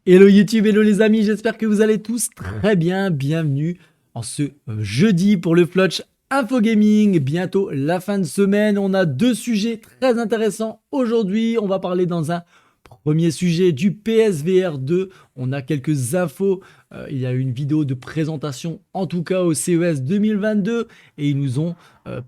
Hello YouTube, hello les amis, j'espère que vous allez tous très bien. Bienvenue en ce jeudi pour le Flutch Info Gaming. Bientôt la fin de semaine, on a deux sujets très intéressants. Aujourd'hui, on va parler dans un premier sujet du PSVR 2. On a quelques infos, il y a eu une vidéo de présentation en tout cas au CES 2022 et ils nous ont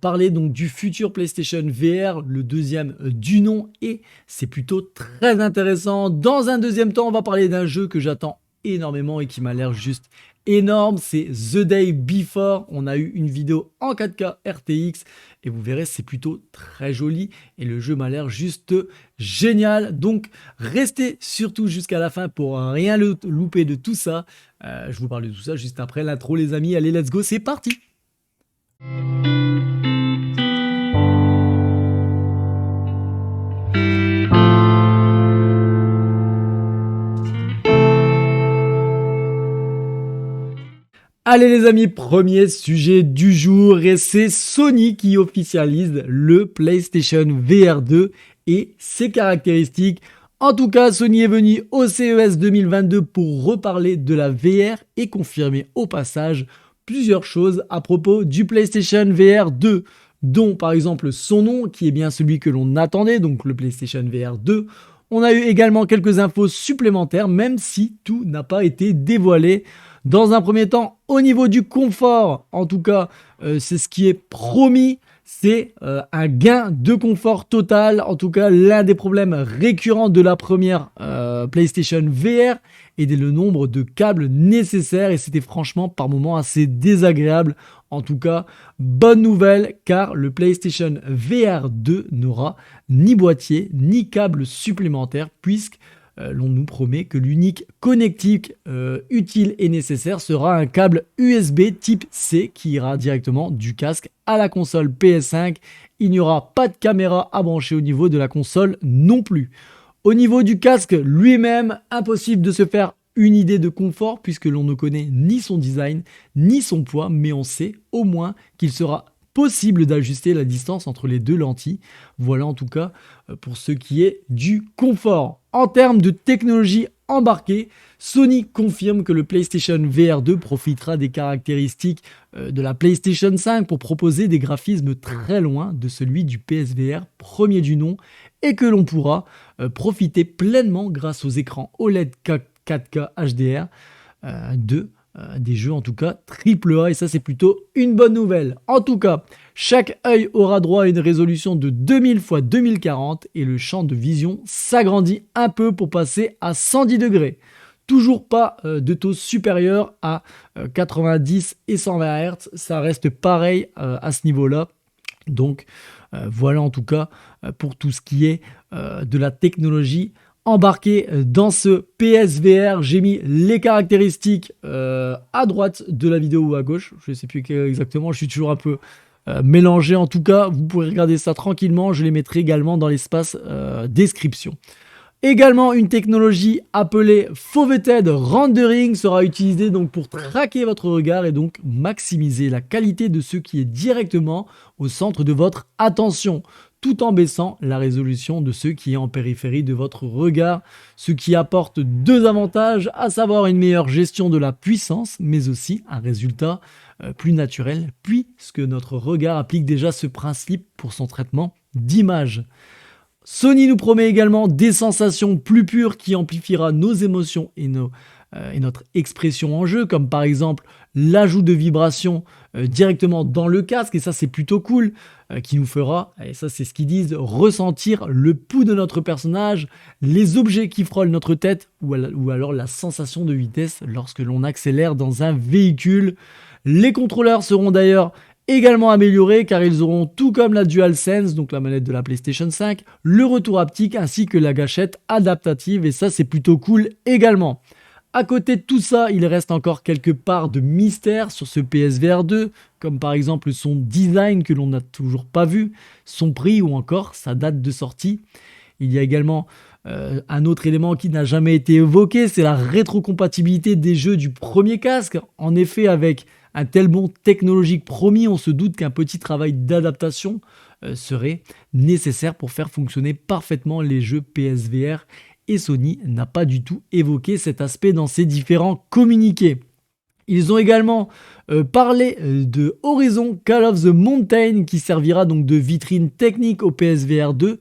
parlé donc du futur PlayStation VR, le deuxième du nom, et c'est plutôt très intéressant. Dans un deuxième temps, on va parler d'un jeu que j'attends énormément et qui m'a l'air juste énorme, c'est The Day Before. On a eu une vidéo en 4K RTX et vous verrez, c'est plutôt très joli et le jeu m'a l'air juste génial. Donc restez surtout jusqu'à la fin pour rien louper de tout ça. Je vous parle de tout ça juste après l'intro les amis. Allez, let's go, c'est parti. Allez les amis, premier sujet du jour et c'est Sony qui officialise le PlayStation VR 2 et ses caractéristiques. En tout cas, Sony est venu au CES 2022 pour reparler de la VR et confirmer au passage plusieurs choses à propos du PlayStation VR 2, dont par exemple son nom qui est bien celui que l'on attendait, donc le PlayStation VR 2. On a eu également quelques infos supplémentaires, même si tout n'a pas été dévoilé. Dans un premier temps, au niveau du confort, en tout cas, c'est ce qui est promis, c'est un gain de confort total. En tout cas, l'un des problèmes récurrents de la première PlayStation VR était le nombre de câbles nécessaires et c'était franchement par moments assez désagréable. En tout cas, bonne nouvelle car le PlayStation VR 2 n'aura ni boîtier ni câble supplémentaire puisque l'on nous promet que l'unique connectique utile et nécessaire sera un câble USB type C qui ira directement du casque à la console PS5. Il n'y aura pas de caméra à brancher au niveau de la console non plus. Au niveau du casque lui-même, impossible de se faire une idée de confort puisque l'on ne connaît ni son design ni son poids, mais on sait au moins qu'il sera possible d'ajuster la distance entre les deux lentilles. Voilà en tout cas pour ce qui est du confort. En termes de technologie embarquée, Sony confirme que le PlayStation VR 2 profitera des caractéristiques de la PlayStation 5 pour proposer des graphismes très loin de celui du PSVR premier du nom et que l'on pourra profiter pleinement grâce aux écrans OLED 4K HDR des jeux en tout cas AAA et ça c'est plutôt une bonne nouvelle. En tout cas, chaque œil aura droit à une résolution de 2000 x 2040 et le champ de vision s'agrandit un peu pour passer à 110 degrés. Toujours pas de taux supérieur à 90 et 120 Hz, ça reste pareil à ce niveau-là. Donc voilà en tout cas pour tout ce qui est de la technologie embarqué dans ce PSVR. J'ai mis les caractéristiques à droite de la vidéo ou à gauche, je ne sais plus exactement, je suis toujours un peu mélangé. En tout cas, vous pourrez regarder ça tranquillement, je les mettrai également dans l'espace description. Également, une technologie appelée Foveated Rendering sera utilisée donc pour traquer votre regard et donc maximiser la qualité de ce qui est directement au centre de votre attention, tout en baissant la résolution de ce qui est en périphérie de votre regard, ce qui apporte deux avantages, à savoir une meilleure gestion de la puissance, mais aussi un résultat plus naturel, puisque notre regard applique déjà ce principe pour son traitement d'image. Sony nous promet également des sensations plus pures qui amplifiera nos émotions et notre expression en jeu, comme par exemple l'ajout de vibrations directement dans le casque, et ça c'est plutôt cool, qui nous fera, et ça c'est ce qu'ils disent, ressentir le pouls de notre personnage, les objets qui frôlent notre tête, ou alors la sensation de vitesse lorsque l'on accélère dans un véhicule. Les contrôleurs seront d'ailleurs également améliorés car ils auront, tout comme la DualSense, donc la manette de la PlayStation 5, le retour haptique ainsi que la gâchette adaptative, et ça c'est plutôt cool également. À côté de tout ça, il reste encore quelques parts de mystère sur ce PSVR 2, comme par exemple son design que l'on n'a toujours pas vu, son prix ou encore sa date de sortie. Il y a également un autre élément qui n'a jamais été évoqué, c'est la rétrocompatibilité des jeux du premier casque. En effet, avec un tel bond technologique promis, on se doute qu'un petit travail d'adaptation serait nécessaire pour faire fonctionner parfaitement les jeux PSVR et Sony n'a pas du tout évoqué cet aspect dans ses différents communiqués. Ils ont également parlé de Horizon Call of the Mountain qui servira donc de vitrine technique au PSVR 2.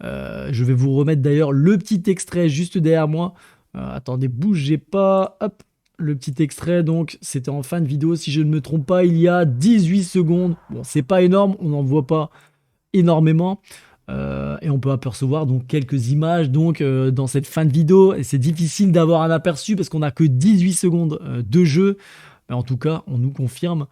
Je vais vous remettre d'ailleurs le petit extrait juste derrière moi. Attendez, bougez pas. Hop, le petit extrait, donc c'était en fin de vidéo si je ne me trompe pas, il y a 18 secondes. Bon, c'est pas énorme, on n'en voit pas énormément. Et on peut apercevoir donc quelques images dans cette fin de vidéo. Et c'est difficile d'avoir un aperçu parce qu'on n'a que 18 secondes de jeu. Mais en tout cas, on nous confirme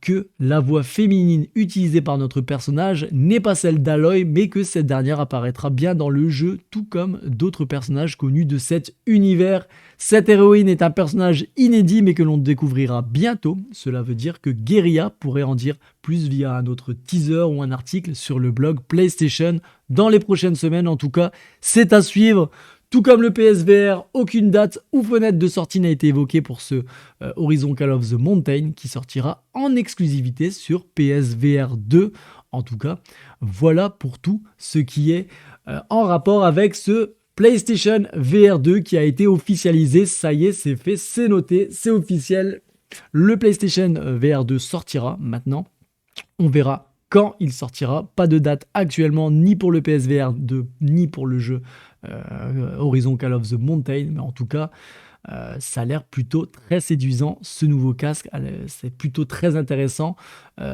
que la voix féminine utilisée par notre personnage n'est pas celle d'Aloy, mais que cette dernière apparaîtra bien dans le jeu, tout comme d'autres personnages connus de cet univers. Cette héroïne est un personnage inédit, mais que l'on découvrira bientôt. Cela veut dire que Guerrilla pourrait en dire plus via un autre teaser ou un article sur le blog PlayStation dans les prochaines semaines. En tout cas, c'est à suivre. Tout comme le PSVR, aucune date ou fenêtre de sortie n'a été évoquée pour ce Horizon Call of the Mountain qui sortira en exclusivité sur PSVR 2. En tout cas, voilà pour tout ce qui est en rapport avec ce PlayStation VR 2 qui a été officialisé. Ça y est, c'est fait, c'est noté, c'est officiel. Le PlayStation VR 2 sortira maintenant. On verra quand il sortira. Pas de date actuellement, ni pour le PSVR 2, ni pour le jeu Horizon Call of the Mountain, mais en tout cas ça a l'air plutôt très séduisant ce nouveau casque, c'est plutôt très intéressant.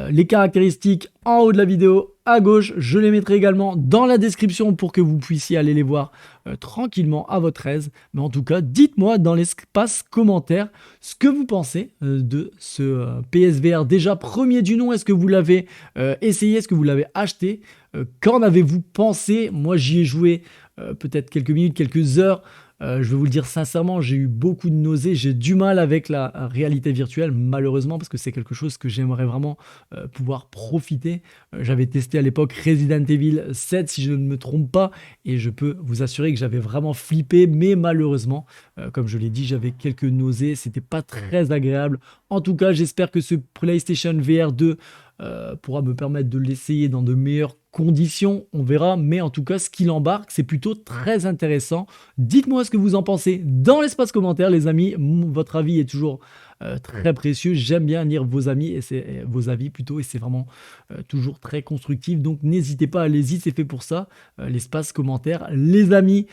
Les caractéristiques en haut de la vidéo à gauche, je les mettrai également dans la description pour que vous puissiez aller les voir tranquillement à votre aise. Mais en tout cas, dites-moi dans l'espace commentaire ce que vous pensez de ce PSVR déjà premier du nom. Est-ce que vous l'avez essayé, est-ce que vous l'avez acheté, qu'en avez-vous pensé? Moi j'y ai joué peut-être quelques minutes, quelques heures. Je vais vous le dire sincèrement, j'ai eu beaucoup de nausées, j'ai du mal avec la réalité virtuelle, malheureusement, parce que c'est quelque chose que j'aimerais vraiment pouvoir profiter. J'avais testé à l'époque Resident Evil 7, si je ne me trompe pas, et je peux vous assurer que j'avais vraiment flippé, mais malheureusement, comme je l'ai dit, j'avais quelques nausées, c'était pas très agréable. En tout cas, j'espère que ce PlayStation VR 2 pourra me permettre de l'essayer dans de meilleures conditions, on verra, mais en tout cas ce qu'il embarque c'est plutôt très intéressant. Dites-moi ce que vous en pensez dans l'espace commentaire les amis, votre avis est toujours très précieux, j'aime bien lire vos amis et vos avis plutôt, et c'est vraiment toujours très constructif, donc n'hésitez pas, allez-y, c'est fait pour ça, l'espace commentaire les amis.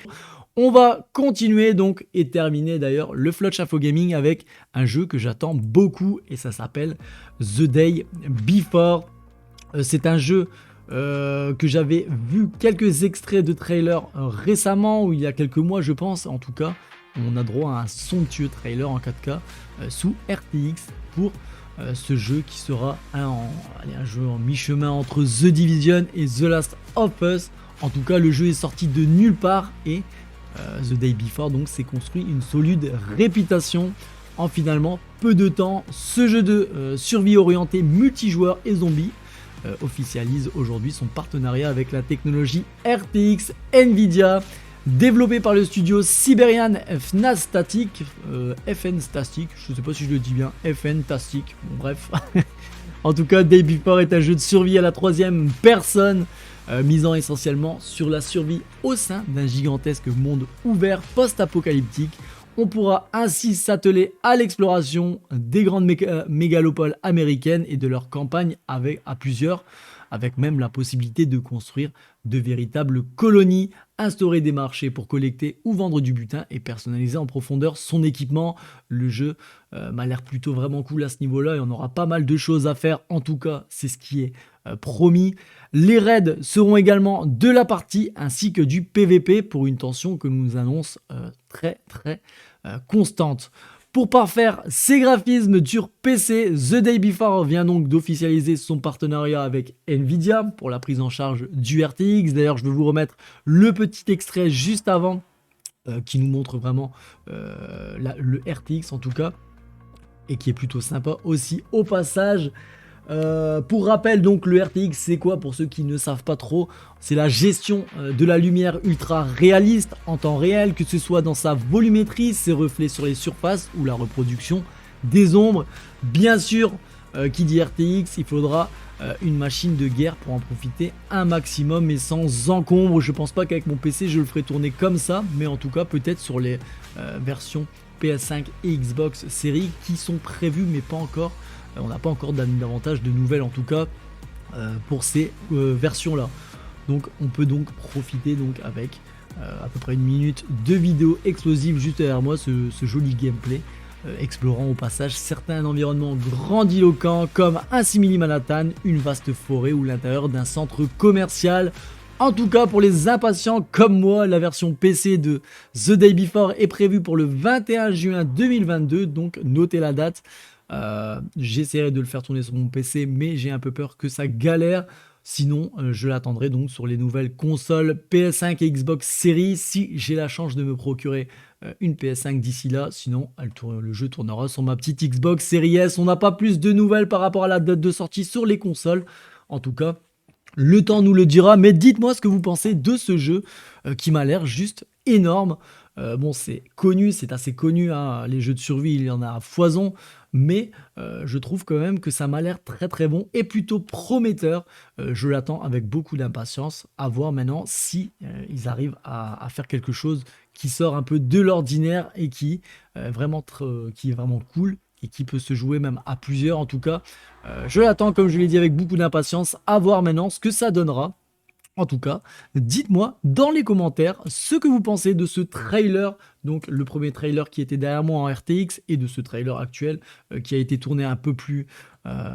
On va continuer donc et terminer d'ailleurs le Flutch Info Gaming avec un jeu que j'attends beaucoup et ça s'appelle The Day Before. C'est un jeu que j'avais vu quelques extraits de trailer récemment, ou il y a quelques mois je pense. En tout cas, on a droit à un somptueux trailer en 4K sous RTX pour ce jeu qui sera un jeu en mi-chemin entre The Division et The Last of Us. En tout cas, le jeu est sorti de nulle part et The Day Before donc s'est construit une solide réputation en finalement peu de temps. Ce jeu de survie orienté multijoueur et zombie officialise aujourd'hui son partenariat avec la technologie RTX Nvidia, développé par le studio Siberian Fnastatic, FN-Tastic, je ne sais pas si je le dis bien, FN-Tastic, bon, bref. En tout cas, Day Before est un jeu de survie à la troisième personne, misant essentiellement sur la survie au sein d'un gigantesque monde ouvert post-apocalyptique. On pourra ainsi s'atteler à l'exploration des grandes mégalopoles américaines et de leurs campagnes à plusieurs, avec même la possibilité de construire de véritables colonies, instaurer des marchés pour collecter ou vendre du butin et personnaliser en profondeur son équipement. Le jeu m'a l'air plutôt vraiment cool à ce niveau-là et on aura pas mal de choses à faire. En tout cas, c'est ce qui est promis. Les raids seront également de la partie ainsi que du PVP pour une tension que nous annonce très constante. Pour parfaire ses graphismes sur PC, The Day Before vient donc d'officialiser son partenariat avec Nvidia pour la prise en charge du RTX. D'ailleurs, je vais vous remettre le petit extrait juste avant qui nous montre vraiment le RTX en tout cas, et qui est plutôt sympa aussi au passage. Pour rappel, donc le RTX c'est quoi pour ceux qui ne savent pas trop? C'est la gestion de la lumière ultra réaliste en temps réel, que ce soit dans sa volumétrie, ses reflets sur les surfaces ou la reproduction des ombres. Bien sûr, qui dit RTX, il faudra une machine de guerre pour en profiter un maximum et sans encombre. Je pense pas qu'avec mon PC je le ferai tourner comme ça, mais en tout cas peut-être sur les versions PS5 et Xbox Series qui sont prévues mais pas encore. On n'a pas encore davantage de nouvelles en tout cas pour ces versions là. Donc on peut donc profiter donc avec à peu près une minute de vidéo explosive juste derrière moi, ce joli gameplay, explorant au passage certains environnements grandiloquents comme un simili Manhattan, une vaste forêt ou l'intérieur d'un centre commercial. En tout cas, pour les impatients comme moi, la version PC de The Day Before est prévue pour le 21 juin 2022, donc notez la date. J'essaierai de le faire tourner sur mon PC, mais j'ai un peu peur que ça galère. Sinon, je l'attendrai donc sur les nouvelles consoles PS5 et Xbox Series si j'ai la chance de me procurer une PS5 d'ici là. Sinon, le jeu tournera sur ma petite Xbox Series S. On n'a pas plus de nouvelles par rapport à la date de sortie sur les consoles. En tout cas, le temps nous le dira. Mais dites-moi ce que vous pensez de ce jeu qui m'a l'air juste énorme. Bon, c'est connu, c'est assez connu, hein, les jeux de survie, il y en a à foison, mais je trouve quand même que ça m'a l'air très très bon et plutôt prometteur. Je l'attends avec beaucoup d'impatience, à voir maintenant si ils arrivent à faire quelque chose qui sort un peu de l'ordinaire et qui est vraiment cool et qui peut se jouer même à plusieurs. En tout cas, je l'attends comme je l'ai dit avec beaucoup d'impatience, à voir maintenant ce que ça donnera. En tout cas, dites-moi dans les commentaires ce que vous pensez de ce trailer, donc le premier trailer qui était derrière moi en RTX et de ce trailer actuel qui a été tourné un peu plus,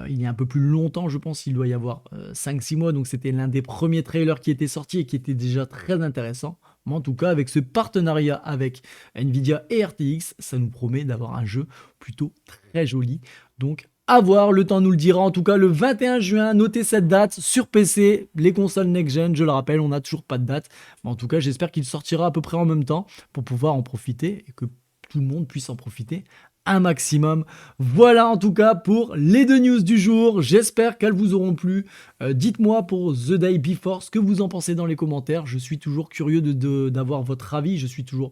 il y a un peu plus longtemps, je pense, il doit y avoir 5-6 mois, donc c'était l'un des premiers trailers qui était sorti et qui était déjà très intéressant. Mais en tout cas, avec ce partenariat avec Nvidia et RTX, ça nous promet d'avoir un jeu plutôt très joli. Donc à voir, le temps nous le dira. En tout cas, le 21 juin, notez cette date sur PC, les consoles next-gen, je le rappelle, on n'a toujours pas de date. Mais en tout cas, j'espère qu'il sortira à peu près en même temps pour pouvoir en profiter et que tout le monde puisse en profiter un maximum. Voilà en tout cas pour les deux news du jour. J'espère qu'elles vous auront plu. Dites-moi pour The Day Before ce que vous en pensez dans les commentaires. Je suis toujours curieux d'avoir votre avis. Je suis toujours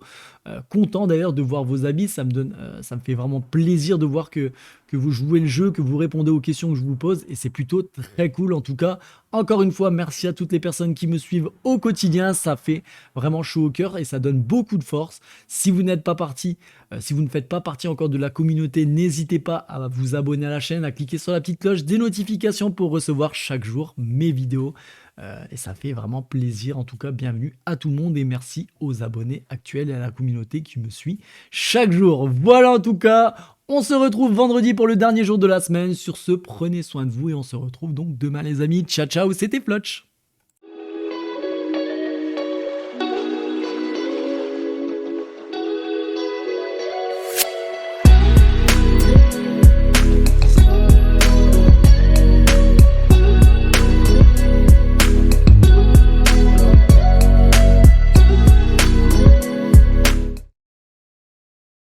content d'ailleurs de voir vos avis. Ça me fait vraiment plaisir de voir que vous jouez le jeu, que vous répondez aux questions que je vous pose. Et c'est plutôt très cool en tout cas. Encore une fois, merci à toutes les personnes qui me suivent au quotidien. Ça fait vraiment chaud au cœur et ça donne beaucoup de force. Si vous n'êtes pas parti, si vous ne faites pas partie encore de la communauté, n'hésitez pas à vous abonner à la chaîne, à cliquer sur la petite cloche des notifications pour recevoir chaque jour mes vidéos. Et ça fait vraiment plaisir. En tout cas, bienvenue à tout le monde et merci aux abonnés actuels et à la communauté qui me suit chaque jour. Voilà en tout cas, on se retrouve vendredi pour le dernier jour de la semaine. Sur ce, prenez soin de vous et on se retrouve donc demain les amis. Ciao ciao, c'était Flotch.